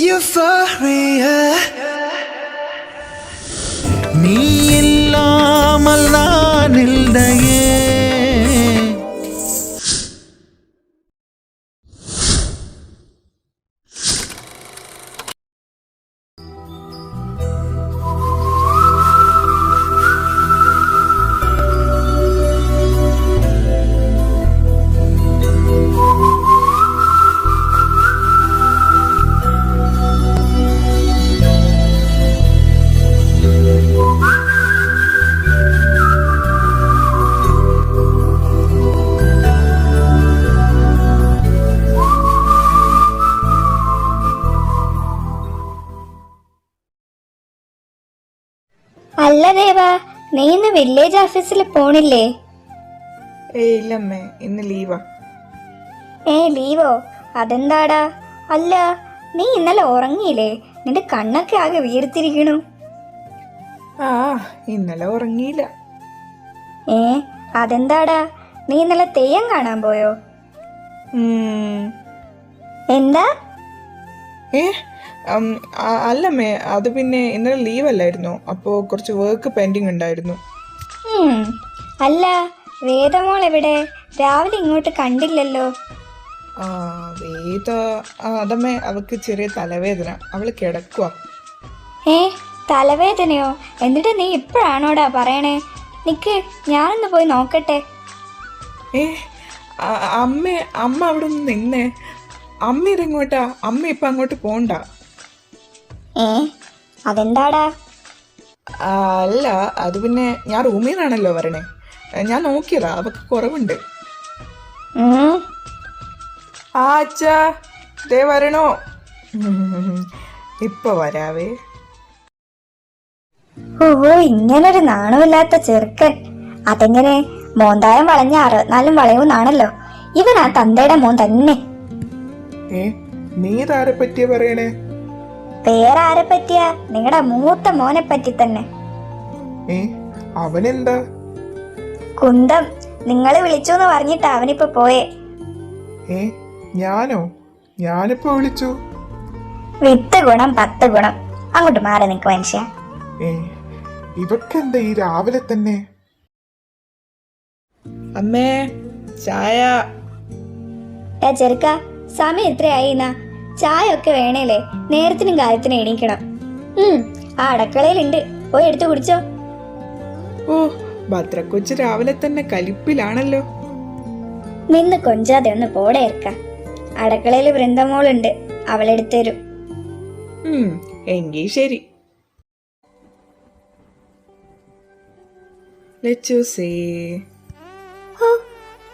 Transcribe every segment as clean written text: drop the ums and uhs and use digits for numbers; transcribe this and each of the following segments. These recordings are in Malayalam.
Euphoria. நீ இல்லாமல் நான் இல்லையே. അല്ല ദേവാ, നീ ഇന്ന് വില്ലേജ് ഓഫീസിൽ പോണില്ലേ? ഇല്ലമ്മേ, ഇന്ന് ലീവാ. ലീവോ? അതെന്താടാ? അല്ല, നീ ഇന്നലെ ഉറങ്ങിയില്ലേ? നിന്റെ കണ്ണൊക്കെ ആകെ വീർത്തിരിക്കണു. ഇന്നലെ ഉറങ്ങിയില്ല. അതെന്താടാ? നീ ഇന്നലെ തെയ്യം കാണാൻ പോയോ? എന്താ? അല്ലമ്മേ, അത് പിന്നെ ഇന്നലെ ലീവ് അല്ലായിരുന്നു, അപ്പോൾ കുറച്ച് വർക്ക് പെൻഡിങ് ഉണ്ടായിരുന്നു. അല്ല, വേദമോൾ എവിടെ? രാവിലെ ഇങ്ങോട്ട് കണ്ടില്ലല്ലോ. അതമ്മേ, അവൾക്ക് ചെറിയ തലവേദന, അവള് കിടക്കുക. തലവേദനയോ? എന്നിട്ട് നീ ഇപ്പോഴാണോടാ പറയണേ? നിക്ക്, ഞാനൊന്ന് പോയി നോക്കട്ടെ. അമ്മ അവിടെ നിന്ന് നിന്നേ. അമ്മ ഇതെങ്ങോട്ടാ? അമ്മ ഇപ്പൊ അങ്ങോട്ട് പോണ്ട. അതെന്താടാ? അല്ല, അത് പിന്നെ ഞാൻ റൂമിൽ നിന്നാണല്ലോ വരണേ. ഞാൻ നോക്കിയതാ, അവക്ക് കുറവുണ്ട്. അച്ഛാ, ദേ വരണോ? ഇപ്പൊ വരാവേ. ഇങ്ങനൊരു നാണമില്ലാത്ത ചെറുക്കൻ. അതെങ്ങനെ? മോന്തായം വളഞ്ഞ 64 വളയൂന്നാണല്ലോ. ഇവൻ ആ തന്തയുടെ മോൻ തന്നെ. നീ ഇതാരെ പറ്റിയാ പറയണേ? വേറെ ആരെ പറ്റിയാ? നിങ്ങളുടെ മൂത്ത മോനെ പറ്റി തന്നെ. അവനെന്താ? കുന്തം, നിങ്ങള് വിളിച്ചു പറഞ്ഞിട്ടാ അവനിപ്പോ പോയേ. ഞാനോ? ഞാനിപ്പോ വിളിച്ചു? 8 ഗുണം 10 ഗുണം. അങ്ങോട്ട് മാറി നിക്ക് മനുഷ്യ. ഇവക്കെന്താ ഈ രാവിലെ തന്നെ? അമ്മേ, ചായ. ചെറുക്ക, സമയം എത്രയായിന്നാ? ചായ ഒക്കെ വേണേലേ? നേരത്തിനും കാര്യത്തിനും എണീക്കണം. ആ അടക്കളയിലുണ്ട്, പോയി എടുത്തു കുടിച്ചോ. ഭദ്രക്കൊച്ച് രാവിലെ തന്നെ കലിപ്പിലാണല്ലോ. നിന്ന് കൊഞ്ചാതെ ഒന്ന് പോടെ ഇറക്ക. അടക്കളയിൽ വൃന്ദമോളുണ്ട്, അവളെടുത്തു തരും. എങ്കി ശരി.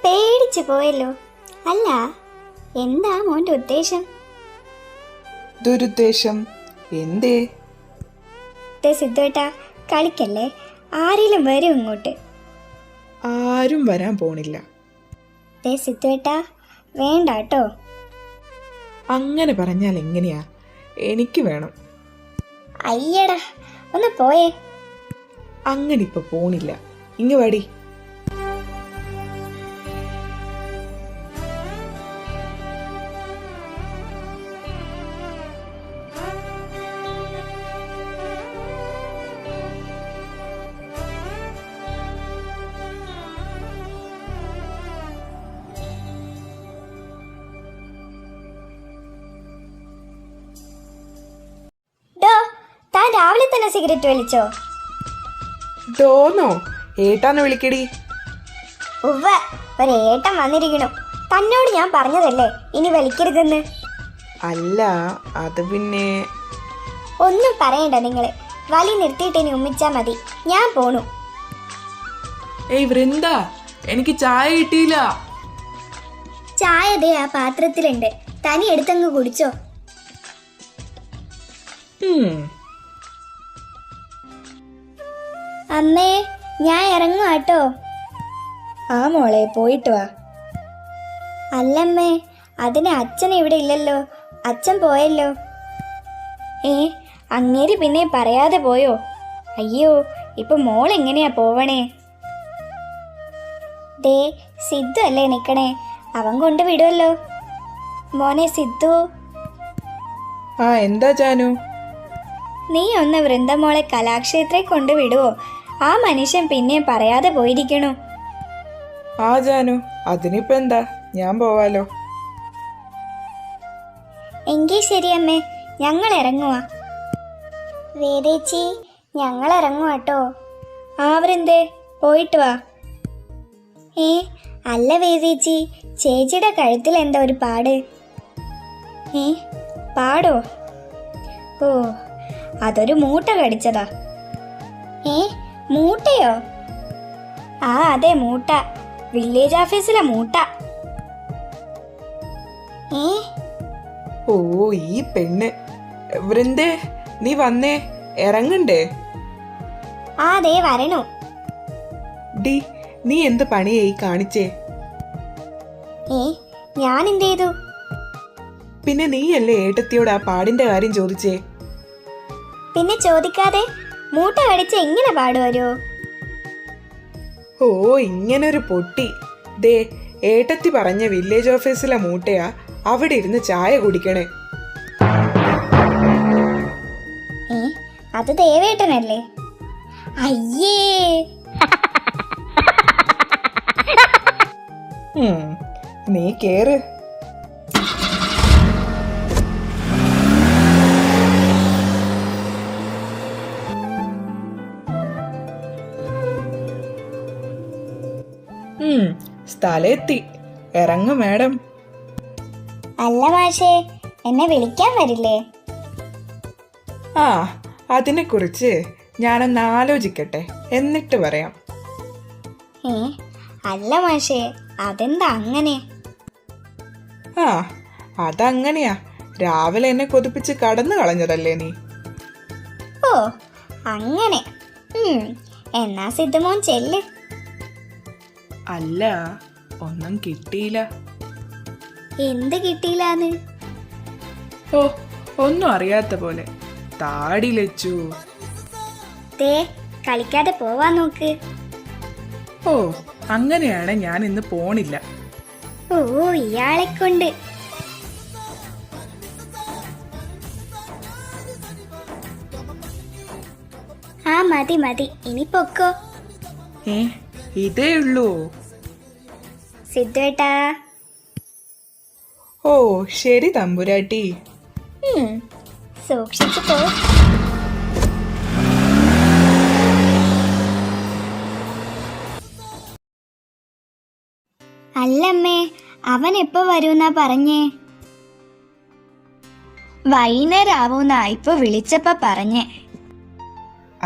പേടിച്ചു പോയല്ലോ. അല്ല, എന്താ മോന്റെ ഉദ്ദേശം? ദുരുദ്ദേശം എന്തേ? സിദ്ധുവേട്ടാ, കളിക്കല്ലേ. ആരെങ്കിലും വരും ഇങ്ങോട്ട്. ആരും വരാൻ പോണില്ല. സിദ്ധുവേട്ടാ, വേണ്ട കേട്ടോ. അങ്ങനെ പറഞ്ഞാൽ എങ്ങനെയാ? എനിക്ക് വേണം. അയ്യടാ, ഒന്ന് പോയേ. അങ്ങനെ ഇപ്പൊ പോണില്ല. ഇങ്ങ് വാടി. താൻ രാവിലെ തന്നെ സിഗരറ്റ് വലിച്ചോ? ഡോന്നോ? ഏട്ടാന്ന് വിളിക്കടി. ഉവ്വ, ഒരു ഏട്ടൻ വന്നിരിക്കണു. തന്നോട് ഞാൻ പറഞ്ഞതല്ലേ ഇനി വലിക്കരുതെന്ന്. അല്ല, അത് പിന്നെ ഒന്നും പറയണ്ട നിങ്ങള്. വലി നിർത്തിയിട്ട് ഇനി ഉമ്മിച്ചാ മതി. ഞാൻ പോണു. വൃന്ദ, എനിക്ക് ചായ കിട്ടിയില്ല. ചായ ദേ ആ പാത്രത്തിലുണ്ട്, തനി എടുത്തങ്ങ് കുടിച്ചോ. അമ്മേ, ഞാൻ ഇറങ്ങുവാട്ടോ. ആ മോളെ, പോയിട്ട് വാ. അല്ലമ്മേ, അതിന് അച്ഛൻ ഇവിടെ ഇല്ലല്ലോ. അച്ഛൻ പോയല്ലോ. അങ്ങേര് പിന്നെ പറയാതെ പോയോ? അയ്യോ, ഇപ്പൊ മോൾ എങ്ങനെയാ പോവണേ? ദേ, സിദ്ധു അല്ലേ നിക്കണേ, അവൻ കൊണ്ട് വിടുമല്ലോ. മോനെ സിദ്ധു. ആ എന്താ ജാനു? നീ ഒന്ന് വൃന്ദമോളെ കലാക്ഷേത്രയിൽ കൊണ്ടുവിടുവോ? ആ മനുഷ്യൻ പിന്നെ പറയാതെ പോയിരിക്കണു. ആ ജാനു, അതിനിപ്പോ എന്താ, ഞാൻ പോവാലോ. എങ്കിൽ ശരി അമ്മേ, ഞങ്ങൾ ഇറങ്ങുവാ. വേദേച്ചി, ഞങ്ങൾ ഇറങ്ങുവാട്ടോ. ആ വൃന്ദേ, പോയിട്ട് വാ. അല്ല വേദേച്ചി, ചേച്ചിയുടെ കഴുത്തിൽ എന്താ ഒരു പാട്? പാടോ? ഓ, അതൊരു മൂട്ട കടിച്ചതാ. മൂട്ടയോ? ആ അതെ, മൂട്ട. വില്ലേജ് ഓഫീസിലെ മൂട്ട. ഓ ഈ പെണ്ണ്. വൃന്ദേ, നീ വന്നേ, ഇറങ്ങണ്ടേ? ആ ദേ വരണു. ഡി, നീ എന്ത് പണിയായി കാണിച്ചേ? ഞാൻ എന്ത് ചെയ്തു? പിന്നെ നീയല്ലേ ഏട്ടത്തിയോട് ആ പാടിന്റെ കാര്യം ചോദിച്ചേ? പിന്നെ ചോദിക്കാതെ മൂട്ട കടിച്ച് എങ്ങനെ പാട് വരുമോ? ഓ ഇങ്ങനൊരു പൊട്ടി. ദേ, ഏട്ടത്തി പറഞ്ഞ വില്ലേജ് ഓഫീസിലെ മൂട്ടയാ, അവിടെ ഇരുന്ന് ചായ കുടിക്കണേ. അത് ദേവേട്ടനല്ലേ? അയ്യേ, നീ കേറ്. സ്ഥലമെത്തി, ഇറങ്ങു മാഡം. അല്ല മാഷേ, എന്നെ വിളിക്കാൻ വരില്ലേ? ആ, അതിനെക്കുറിച്ച് ഞാനൊന്ന് ആലോചിക്കട്ടെ, എന്നിട്ട് പറയാം. അല്ല മാഷേ, അതെന്താ അങ്ങനെ? ആ, അതങ്ങനെയാ. രാവിലെ എന്നെ കൊതിപ്പിച്ച് കടന്നു കളഞ്ഞതല്ലേ നീ? ഓ അങ്ങനെ. എന്നാ സിദ്ധുമോൻ ചെല്ല്. അല്ല, ഒന്നും കിട്ടിയില്ല. എന്ത് കിട്ടിയില്ലാന്ന്? ഓ, ഒന്നും അറിയാത്ത പോലെ. താടി ലച്ചു. ദേ, കളിക്കാതെ പോവാൻ നോക്ക്. ഓ, അങ്ങനെയാണ് ഞാൻ ഇന്ന് പോണില്ല. ഓ, ഇയാളെ കൊണ്ട്. ആ മതി മതി, ഇനി പൊക്കോ. ഇതേ ഉള്ളൂ? സിദ്ധുവേട്ടാ. ഓ ശരി തമ്പുരാട്ടി. സൂക്ഷിച്ചു പോ. അല്ലമ്മേ, അവൻ എപ്പോ വരൂന്നാ പറഞ്ഞേ? വൈകുന്നേരം ആവൂന്നാ ഇപ്പൊ വിളിച്ചപ്പോ പറഞ്ഞേ.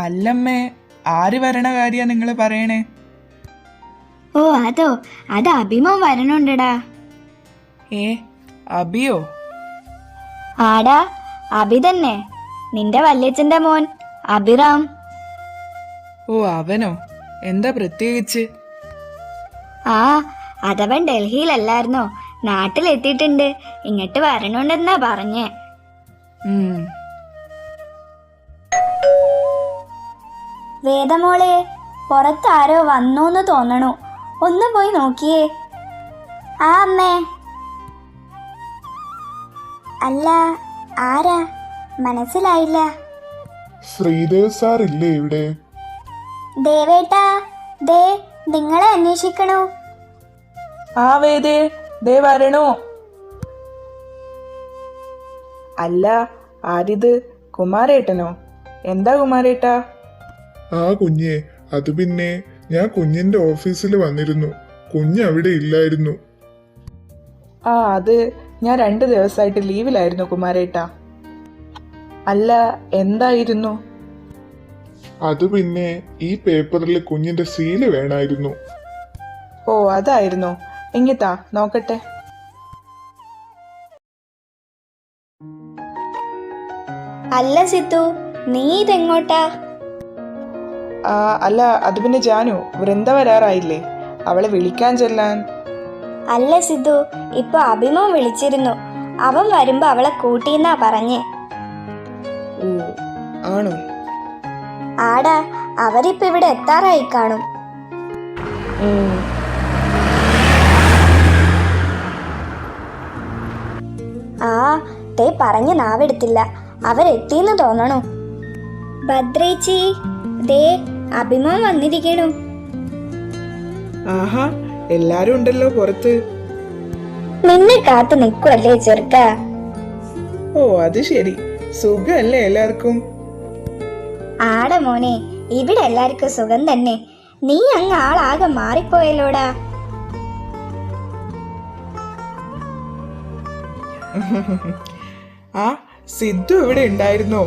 അല്ലമ്മേ, ആര് വരണ കാര്യാ നിങ്ങള് പറയണേ? ഓ അതോ, അത് അഭിമോൻ വരണുണ്ടടാ. അബിയോ? ആടാ, അഭി തന്നെ, നിന്റെ വല്യച്ഛന്റെ മോൻ അഭിറാം. ഓ അവനോ? എന്താ പ്രത്യേകിച്ച്? ആ, അതവൻ ഡൽഹിയിലല്ലായിരുന്നോ, നാട്ടിലെത്തിയിട്ടുണ്ട്, ഇങ്ങോട്ട് വരണുണ്ടെന്നാ പറഞ്ഞേ. വേദമോളെ, പുറത്താരോ വന്നൂന്ന് തോന്നണു, ഒന്ന് പോയി നോക്കിയേ. ആ അമ്മേ. അല്ല, ആരാ? മനസ്സിലായില്ല. ശ്രീദേവ് സാർ ഇല്ലേ ഇവിടെ? ദേവേട്ടാ, ദേ നിങ്ങളെ അന്വേഷിക്കണു. ആ വേദേ, ദേ വരണോ. അല്ല, ആരിത്? കുമാരേട്ടനോ? എന്താ കുമാരേട്ടാ? ആ കുഞ്ഞെ, അത് പിന്നെ ഞാൻ കുഞ്ഞിന്റെ ഓഫീസിൽ വന്നിരുന്നു. കുഞ്ഞ് അവിടെ ഇല്ലായിരുന്നു. ആ, അത് ഞാൻ 2 ദിവസമായിട്ട് ലീവിലായിരുന്നു കുമാരേട്ടാ. അല്ല, എന്തായിരുന്നു? അത് പിന്നെ ഈ പേപ്പറിൽ കുഞ്ഞിന്റെ സീല് വേണമായിരുന്നു. ഓ അതായിരുന്നു. ഇങ്ങിത്താ നോക്കട്ടെ. അല്ല സിദ്ധു, നീ ഇതെങ്ങോട്ടാ? അല്ല, അത് പിന്നെ ജാനു, വൃന്ദ വരാറായില്ലേ, അവളെ വിളിക്കാൻ ചെല്ലാൻ. അല്ല സിദ്ധു, ഇപ്പൊ അഭിമോൻ വിളിച്ചിരുന്നു, അവൻ വരുമ്പോ അവളെ കൂട്ടിന്നാ പറഞ്ഞേ. ഓ ആണോ? ആടാ, അവരിപ്പോ ഇവിടെ എത്താറായി കാണും. ആ, തേ പറഞ്ഞ് നാവെടുത്തില്ല, അവരെത്തിന്ന് തോന്നണു. ഭദ്രേച്ചി, ദേ അഭിമാൻ വന്നിരിക്കണു. ആഹാ, എല്ലാരും ഉണ്ടല്ലോ പുറത്ത്. നിന്നെ കാത്തു നിക്കുവല്ലേ ചെറുക്ക. ഓ അത് ശരി, സുഖല്ലേ എല്ലാവർക്കും? ആടെ മോനെ, ഇവിടെ എല്ലാവർക്കും സുഖം തന്നെ. നീ അങ്ങ് ആളാകെ മാറിപ്പോയല്ലോടാ. ആ സിദ്ധു ഇവിടെ ഉണ്ടായിരുന്നോ?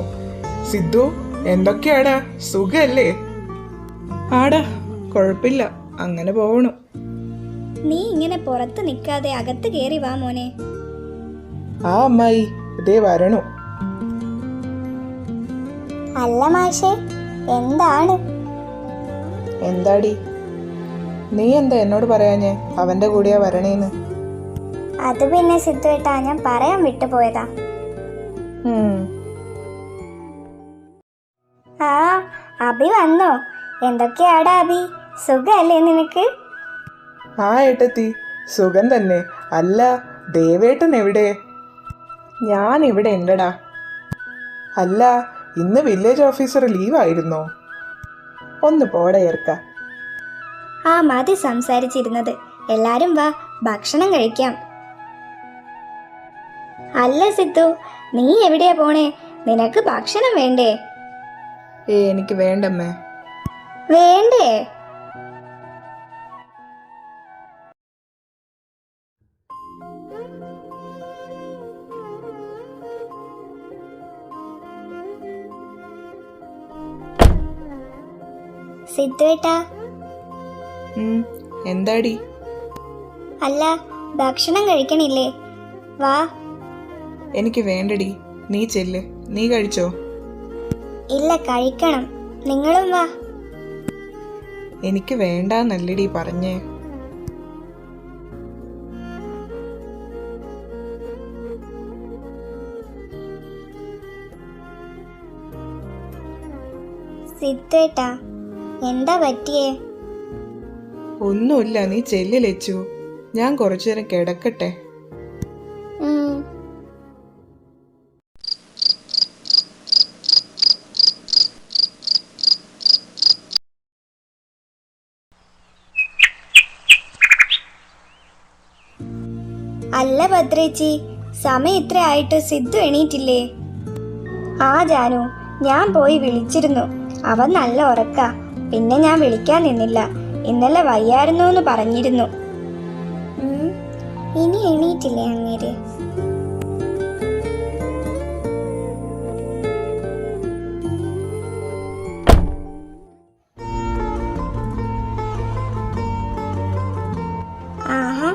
സിദ്ധു, എന്തൊക്കെയാടാ, സുഖല്ലേ? ആടാ, കുഴപ്പില്ല, അങ്ങനെ പോവണു. നീ ഇങ്ങനെ പുറത്ത് നിക്കാതെ അകത്ത് കേറി വാ മോനെ. ആ അമ്മായി, ഇതേ വരണു. അല്ല മാഷേ, എന്താണ്? എന്താടി, നീ എന്താ എന്നോട് പറയാഞ്ഞേ അവന്റെ കൂടെയാ വരണേന്ന്? അത് പിന്നെ സിദ്ധുവേട്ടാ, ഞാൻ പറയാൻ വിട്ടുപോയതാ. ആ അഭി വന്നോ? എന്തൊക്കെയാടാ അഭി, സുഖല്ലേ നിനക്ക്? ആ ഏട്ടത്തി, സുഖം തന്നെ. അല്ല, ദേവേട്ടൻ എവിടെ? ഞാൻ ഇവിടെ ഉണ്ടടാ. അല്ല, ഇന്ന് വില്ലേജ് ഓഫീസർ ലീവായിരുന്നോ? ഒന്ന് പോടെ ഏർക്ക. ആ മതി സംസാരിച്ചിരുന്നത്, എല്ലാരും വാ, ഭക്ഷണം കഴിക്കാം. അല്ല സിദ്ധു, നീ എവിടെയാ പോണേ? നിനക്ക് ഭക്ഷണം വേണ്ടേ? എനിക്ക് വേണ്ടമ്മേ. വേണ്ടേ? സിദ്ധുവേട്ടാ. എന്താടി? അല്ല, ഭക്ഷണം കഴിക്കണില്ലേ? വാ. എനിക്ക് വേണ്ടടി, നീ ചെല്ല്. നീ കഴിച്ചോ? ഇല്ല, കഴിക്കണം. നിങ്ങളും വാ. എനിക്ക് വേണ്ടാന്നല്ലടി പറഞ്ഞേ. സിദ്ധുവേട്ടാ, എന്താ പറ്റിയേ? ഒന്നുമില്ല, നീ ചെല്ല് ലച്ചു. ഞാൻ കുറച്ചു നേരം കിടക്കട്ടെ. അല്ല ഭദ്രേച്ചി, സമയം ഇത്ര ആയിട്ട് സിദ്ധു എണീറ്റില്ലേ? ആ ജാനു, ഞാൻ പോയി വിളിച്ചിരുന്നു. അവൻ നല്ല ഉറക്ക. പിന്നെ ഞാൻ വിളിക്കാൻ നിന്നില്ല, ഇന്നലെ വയ്യായിരുന്നു എന്ന് പറഞ്ഞിരുന്നു. ഇനി എണീറ്റില്ലേ അങ്ങേര്? ആഹാ,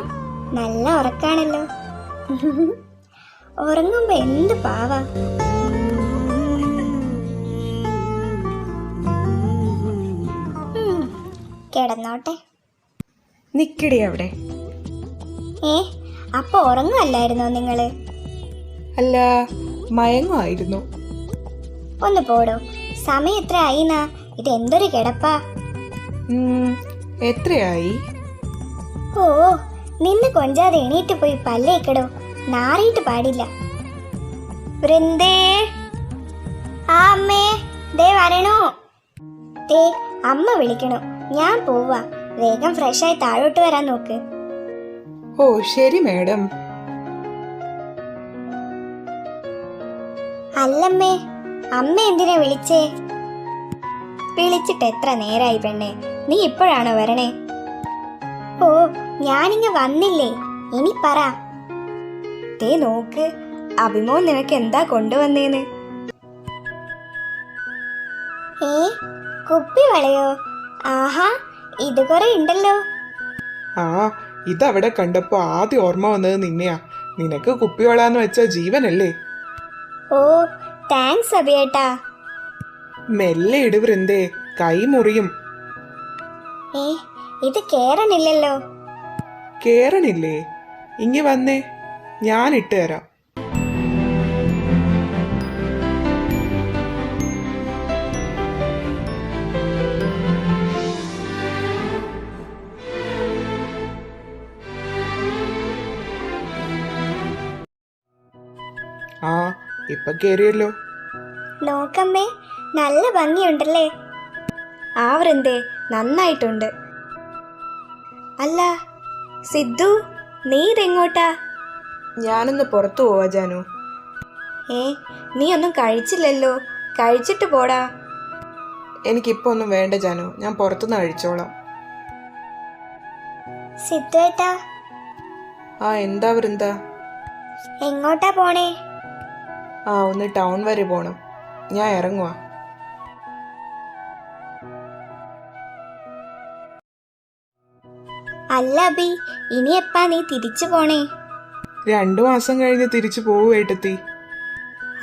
നല്ല ഉറക്കാണല്ലോ. ഉറങ്ങുമ്പോ എന്ത് പാവാ. കിടന്നോട്ടെ. നിക്കടി അവിടെ. അപ്പൊ ഉറങ്ങല്ലായിരുന്നോ നിങ്ങള്? അല്ല, മയങ്ങുമായിരുന്നു. ഒന്ന് പോടോ, സമയം എത്ര ആയിന്നാ? ഇത് എന്തൊരു കിടപ്പാ. എത്രയായി? ഓ, നിന്ന് കൊഞ്ചാതെ എണീറ്റ് പോയി പല്ലേക്കടോ, നാറിയിട്ട് പാടില്ല. വൃന്ദേ, ആ അമ്മേ, ദേ വരണോ. ദേ അമ്മ വിളിക്കണോ, ഞാൻ പോവാ. വേഗം ഫ്രഷായി താഴോട്ട് വരാൻ നോക്ക്. ഓ ശരി മാഡം. അല്ലമ്മേ, അമ്മ എന്തിനാ വിളിച്ചേ? വിളിച്ചിട്ട് എത്ര നേരായി പെണ്ണെ, നീ ഇപ്പോഴാണോ വരണേ? ഓ, ഞാനിങ്ങ് വന്നില്ലേ, ഇനി പറ. ദേ നോക്ക്, അഭിമോൻ നിനക്ക് എന്താ കൊണ്ടുവന്നേന്ന്. കുപ്പി വളയോ? ആഹാ, ഇത് കുറെ ഉണ്ടല്ലോ. ആ, ഇതവിടെ കണ്ടപ്പോ ആദ്യം ഓർമ്മ വന്നത് നിന്നെയാ. നിനക്ക് കുപ്പിവളാന്ന് വെച്ച ജീവനല്ലേ. ഓ, താങ്ക്സ് അഭിയേട്ടാ. മെല്ലെ ഇട് വൃന്ദേ, കൈ മുറിയും. ഇത് കേറണില്ലല്ലോ. കേറണില്ലേ? ഇങ്ങി വന്നേ, ഞാൻ ഇട്ട് തരാം. ആ ഇപ്പൊ കേറിയല്ലോ. നോക്കമ്മേ, നല്ല ഭംഗിയുണ്ടല്ലേ. ആ വൃന്ദേ, നന്നായിട്ടുണ്ട്. അല്ല സിദ്ധു, നീ ഇതെങ്ങോട്ടാ? ഞാനൊന്ന് പുറത്തു പോവാ ജാനു. നീ ഒന്നും കഴിച്ചില്ലല്ലോ, കഴിച്ചിട്ട് പോടാ. എനിക്കിപ്പോ ഒന്നും വേണ്ട ജാനു, ഞാൻ പുറത്തുനിന്ന് കഴിച്ചോളാം. സിദ്ധുവേട്ടാ, ആ എന്താ വൃന്ദ? എങ്ങോട്ടാ പോണേ? ആ ഒന്ന് ടൗൺ വരെ പോണം, ഞാൻ ഇറങ്ങുവാ. അല്ല അബി, ഇനി എപ്പാ നീ തിരിച്ചു പോണേ? 2 മാസം കഴിഞ്ഞ് തിരിച്ചു പോവുകേട്ടെത്തി.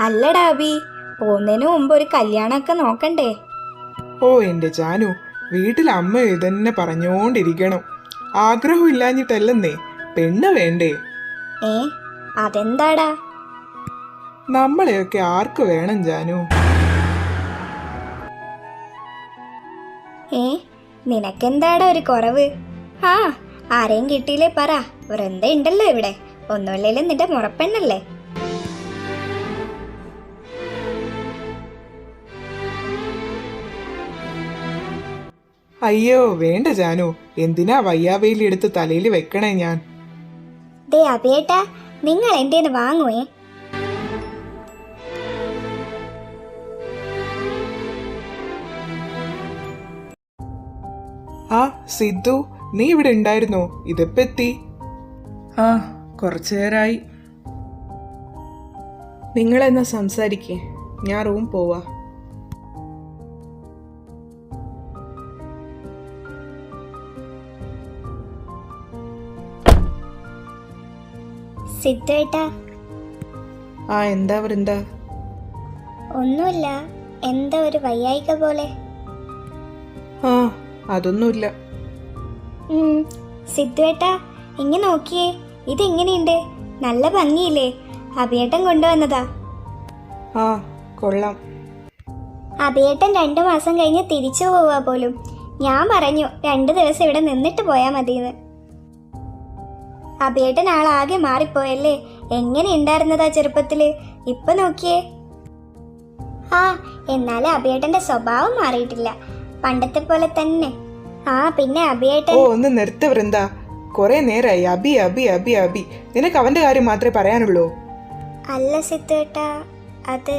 അല്ലടാ അബി, പോകുന്നതിന് മുമ്പ് ഒരു കല്യാണമൊക്കെ നോക്കണ്ടേ? ഓ എൻ്റെ ജാനു, വീട്ടിൽ അമ്മ ഇതന്നെ പറഞ്ഞോണ്ടിരിക്കണം. ആഗ്രഹം ഇല്ലാഞ്ഞിട്ടല്ലെന്നേ, പെണ്ണ് വേണ്ടേ? അതെന്താടാ? നമ്മളെയൊക്കെ ആർക്ക് വേണം ജാനു? നിനക്കെന്താടാ ഒരു കുറവ്? ആരെയും കിട്ടിയില്ലേ പറ, വൃന്ദ ഉണ്ടല്ലോ ഇവിടെ, ഒന്നുമില്ലേലും നിന്റെ മുറപ്പെണ്ണല്ലേ. അയ്യോ വേണ്ട ജാനു, എന്തിനാ വയ്യാവേലി എടുത്ത് തലയിൽ വെക്കണേ ഞാൻ? ദേ അബിയേട്ടാ, നിങ്ങൾ എന്തേന്ന് വാങ്ങുവേ? ആ സിദ്ധു, നീ ഇവിടെ ഉണ്ടായിരുന്നോ? ഇതിപ്പോ എത്തി. ആ കുറച്ചു നേരമായി. നിങ്ങളെന്നാ സംസാരിക്കേ, ഞാൻ റൂം പോവാ. സിദ്ധുവേട്ടാ. ആ എന്താ വൃന്ദ? ഒന്നുമില്ല, എന്താ ഒരു വയ്യായിക പോലെ. ആ അതൊന്നുമില്ല. സിദ്ധുവേട്ടാ, ഇങ്ങനെ നോക്കിയേ, ഇതെങ്ങനെയുണ്ട്? നല്ല ഭംഗിയില്ലേ? അഭിയേട്ടൻ കൊണ്ടുവന്നതാ. ആ കൊള്ളാം. അഭിയേട്ടൻ 2 മാസം കഴിഞ്ഞ് തിരിച്ചു പോവാ പോലും. ഞാൻ പറഞ്ഞു 2 ദിവസം ഇവിടെ നിന്നിട്ട് പോയാ മതിയെന്ന്. അഭിയേട്ടൻ ആളാകെ മാറിപ്പോയല്ലേ. എങ്ങനെ ഉണ്ടായിരുന്നതാ ചെറുപ്പത്തില്, ഇപ്പൊ നോക്കിയേ. എന്നാലും അഭിയേട്ടന്റെ സ്വഭാവം മാറിയിട്ടില്ല, പണ്ടത്തെ പോലെ തന്നെ. പിന്നെ അഭിയേട്ടൻ. ഓ ഒന്ന് നിർത്ത് വൃന്ദ, കൊറേ നേരായി അബി അബി അബി അബി. നിനക്ക് അവന്റെ കാര്യം മാത്രമേ പറയാനുള്ളൂ? അല്ല സിദ്ധുവേട്ടാ, അത്.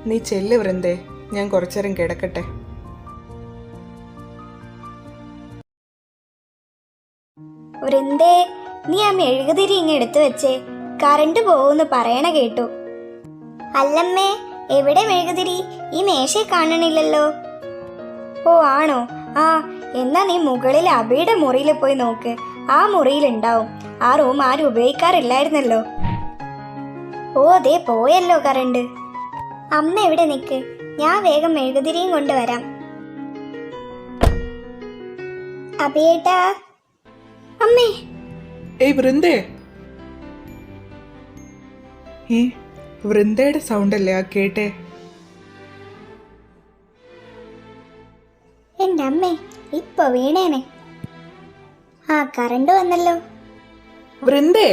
നീ ചെല്ല് വൃന്ദേ, ഞാൻ കുറച്ചേരം കിടക്കട്ടെ. വൃന്ദേ, നീ ആ മെഴുകുതിരി ഇങ്ങ് എടുത്തു വെച്ചേ, കറണ്ട് പോവൂന്ന് പറയണ കേട്ടു. അല്ലമ്മേ, എവിടെ മെഴുകുതിരി? ഈ മേശയെ കാണണില്ലല്ലോ. ഓ ആണോ? എന്നാ നീ മുകളിൽ അബിയുടെ മുറിയിൽ പോയി നോക്ക്, ആ മുറിയിലുണ്ടാവും. ആ റൂം ആരും ഉപയോഗിക്കാറില്ലായിരുന്നല്ലോ. ഓ ദേ പോയല്ലോ കറണ്ട്. അമ്മ എവിടെ നിക്ക്, ഞാൻ വേഗം മെഴുകുതിരിയും കൊണ്ടുവരാം. അബിയേട്ടാ. അമ്മേ. ഏയ് വൃന്ദേ. വൃന്ദയുടെ സൗണ്ടല്ലേ ആ കേട്ടേ? എൻ്റെ അമ്മേ, ഇപ്പൊ വീണേനെ. കറണ്ട് വന്നല്ലോ. വൃന്ദേ.